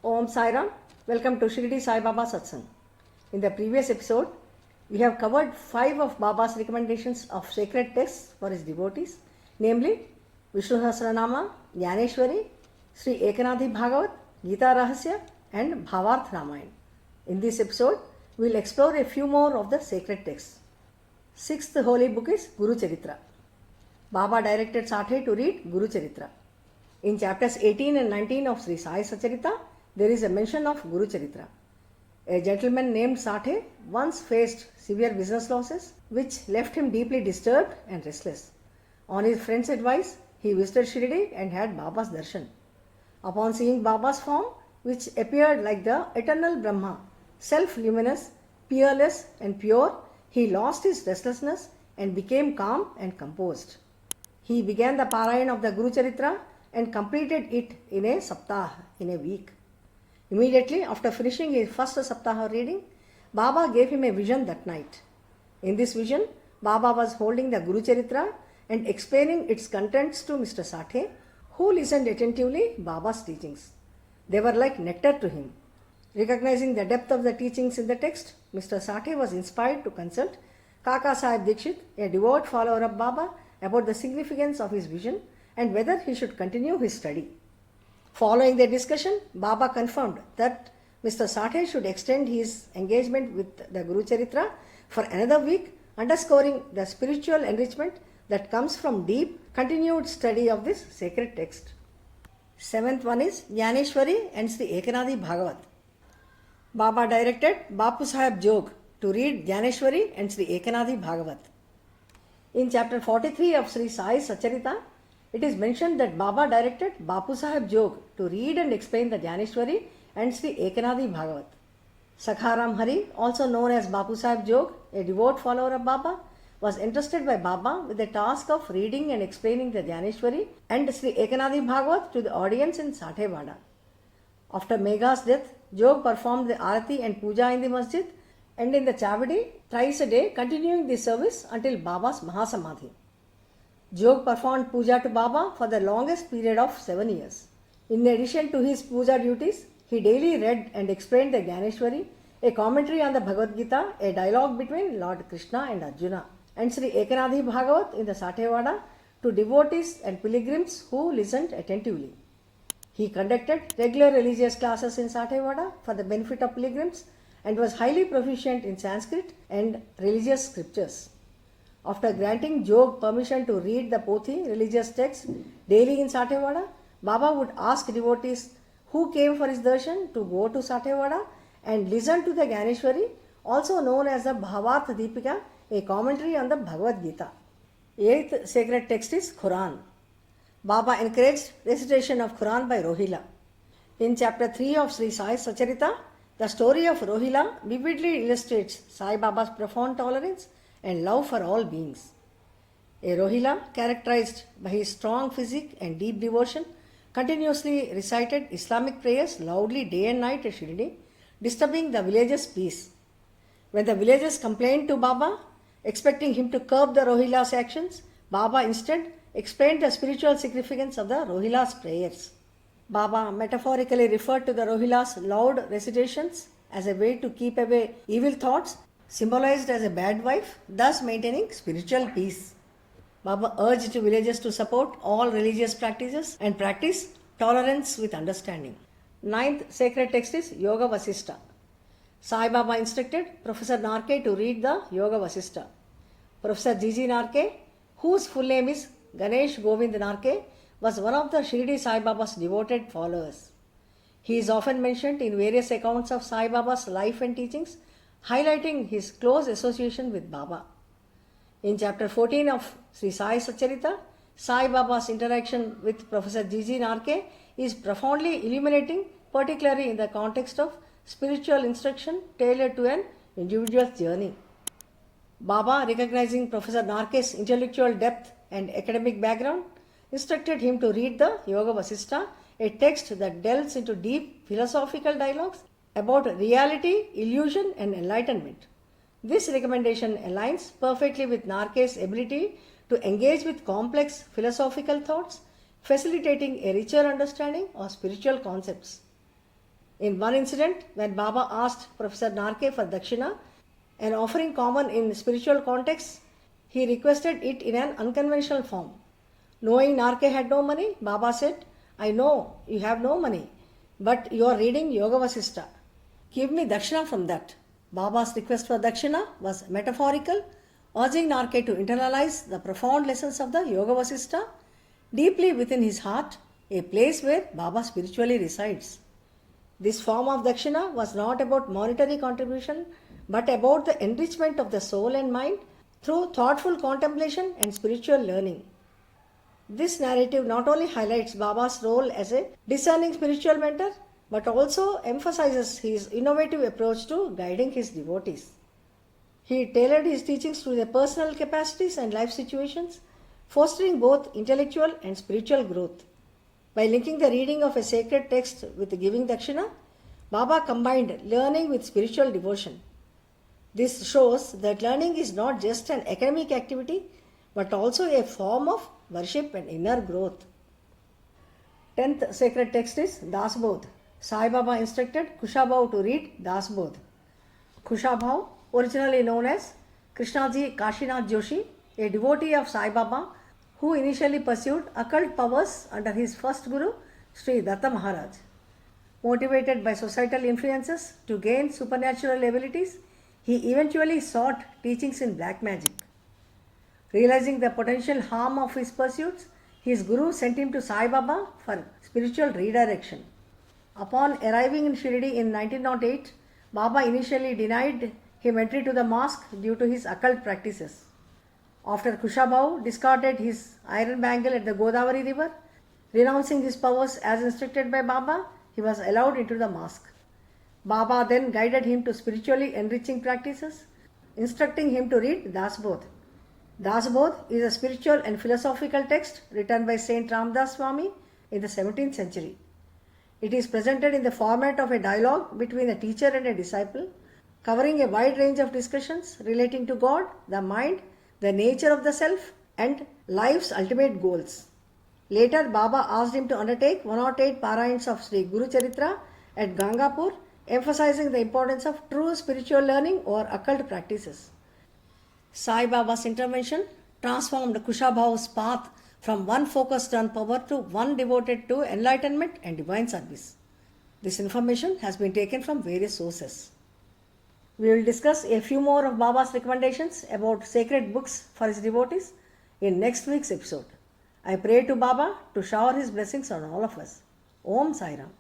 Om Sai Ram. Welcome to Shirdi Sai Baba Satsang. In the previous episode, we have covered 5 of Baba's recommendations of sacred texts for his devotees, namely Vishnu Sahasranama, Jnaneshwari, Sri Ekanathi Bhagavat, Gita Rahasya, and Bhavarth Ramayana. In this episode, we will explore a few more of the sacred texts. Sixth holy book is Guru Charitra. Baba directed Sathe to read Guru Charitra. In chapters 18 and 19 of Sri Sai Satcharita, there is a mention of Guru Charitra. A gentleman named Sathe once faced severe business losses which left him deeply disturbed and restless. On his friend's advice, he visited Shirdi and had Baba's darshan. Upon seeing Baba's form, which appeared like the eternal Brahma, self-luminous, peerless and pure, he lost his restlessness and became calm and composed. He began the Parayan of the Guru Charitra and completed it in a Saptah, in a week. Immediately after finishing his first Saptaha reading, Baba gave him a vision that night. In this vision, Baba was holding the Guru Charitra and explaining its contents to Mr. Sathe, who listened attentively Baba's teachings. They were like nectar to him. Recognizing the depth of the teachings in the text, Mr. Sathe was inspired to consult Kaka Sahib Dikshit, a devout follower of Baba, about the significance of his vision and whether he should continue his study. Following their discussion, Baba confirmed that Mr. Sathe should extend his engagement with the Guru Charitra for another week, underscoring the spiritual enrichment that comes from deep, continued study of this sacred text. Seventh one is Jnaneshwari and Sri Ekanathi Bhagavat. Baba directed Bapu Sahib Jog to read Jnaneshwari and Sri Ekanathi Bhagavat. In chapter 43 of Sri Sai Satcharita, it is mentioned that Baba directed Bapu Sahib Jog to read and explain the Jnaneshwari and Sri Ekanathi Bhagavat. Sakharam Hari, also known as Bapu Sahib Jog, a devout follower of Baba, was entrusted by Baba with the task of reading and explaining the Jnaneshwari and Sri Ekanathi Bhagavat to the audience in Sathewada. After Megha's death, Jog performed the Arati and Puja in the masjid and in the Chavadi thrice a day, continuing the service until Baba's Mahasamadhi. Jog performed puja to Baba for the longest period of 7 years. In addition to his puja duties, he daily read and explained the Jnaneshwari, a commentary on the Bhagavad Gita, a dialogue between Lord Krishna and Arjuna, and Sri Ekanathi Bhagavat in the Sathewada to devotees and pilgrims who listened attentively. He conducted regular religious classes in Sathewada for the benefit of pilgrims and was highly proficient in Sanskrit and religious scriptures. After granting Jog permission to read the Pothi religious texts daily in Sathewada, Baba would ask devotees who came for his darshan to go to Sathewada and listen to the Jnaneshwari, also known as the Bhavarth Deepika, a commentary on the Bhagavad Gita. Eighth sacred text is Quran. Baba encouraged recitation of Quran by Rohila. In chapter 3 of Sri Sai Satcharita, the story of Rohila vividly illustrates Sai Baba's profound tolerance and love for all beings. A Rohila, characterized by his strong physique and deep devotion, continuously recited Islamic prayers loudly day and night at Shirdi, disturbing the villagers' peace. When the villagers complained to Baba, expecting him to curb the Rohila's actions, Baba instead explained the spiritual significance of the Rohila's prayers. Baba metaphorically referred to the Rohila's loud recitations as a way to keep away evil thoughts, symbolized as a bad wife, thus maintaining spiritual peace. Baba urged villagers to support all religious practices and practice tolerance with understanding. Ninth sacred text is Yoga Vasistha. Sai Baba instructed Professor Narke to read the Yoga Vasistha. Professor G.G. Narke, whose full name is Ganesh Govind Narke, was one of the Shirdi Sai Baba's devoted followers. He is often mentioned in various accounts of Sai Baba's life and teachings, highlighting his close association with Baba. In chapter 14 of Sri Sai Satcharita, Sai Baba's interaction with Professor G.G. Narke is profoundly illuminating, particularly in the context of spiritual instruction tailored to an individual's journey. Baba, recognizing Professor Narke's intellectual depth and academic background, instructed him to read the Yoga Vasistha, a text that delves into deep philosophical dialogues about reality, illusion, and enlightenment. This recommendation aligns perfectly with Narke's ability to engage with complex philosophical thoughts, facilitating a richer understanding of spiritual concepts. In one incident, when Baba asked Professor Narke for dakshina, an offering common in spiritual contexts, he requested it in an unconventional form. Knowing Narke had no money, Baba said, I know you have no money, but you are reading Yoga Vasistha. Give me dakshina from that. Baba's request for dakshina was metaphorical, urging Narke to internalize the profound lessons of the Yoga Vasistha deeply within his heart, a place where Baba spiritually resides. This form of dakshina was not about monetary contribution, but about the enrichment of the soul and mind through thoughtful contemplation and spiritual learning. This narrative not only highlights Baba's role as a discerning spiritual mentor, but also emphasizes his innovative approach to guiding his devotees. He tailored his teachings to their personal capacities and life situations, fostering both intellectual and spiritual growth. By linking the reading of a sacred text with giving dakshina, Baba combined learning with spiritual devotion. This shows that learning is not just an academic activity, but also a form of worship and inner growth. 10th sacred text is Dasbodh. Sai Baba instructed Kushabhau to read Dasbodh. Kushabhau, originally known as Krishnaji Kashinath Joshi, a devotee of Sai Baba who initially pursued occult powers under his first guru, Sri Datta Maharaj. Motivated by societal influences to gain supernatural abilities, he eventually sought teachings in black magic. Realizing the potential harm of his pursuits, his guru sent him to Sai Baba for spiritual redirection. Upon arriving in Shirdi in 1908, Baba initially denied him entry to the mosque due to his occult practices. After Kushabhau discarded his iron bangle at the Godavari river, renouncing his powers as instructed by Baba, he was allowed into the mosque. Baba then guided him to spiritually enriching practices, instructing him to read Dasbodh. Dasbodh is a spiritual and philosophical text written by Saint Ramdas Swami in the 17th century. It is presented in the format of a dialogue between a teacher and a disciple, covering a wide range of discussions relating to God, the mind, the nature of the self, and life's ultimate goals. Later, Baba asked him to undertake 108 parayans of Sri Guru Charitra at Gangapur, emphasizing the importance of true spiritual learning over occult practices. Sai Baba's intervention transformed Kushabhau's path from one focused on power to one devoted to enlightenment and divine service. This information has been taken from various sources. We will discuss a few more of Baba's recommendations about sacred books for his devotees in next week's episode. I pray to Baba to shower his blessings on all of us. Om Sai Ram.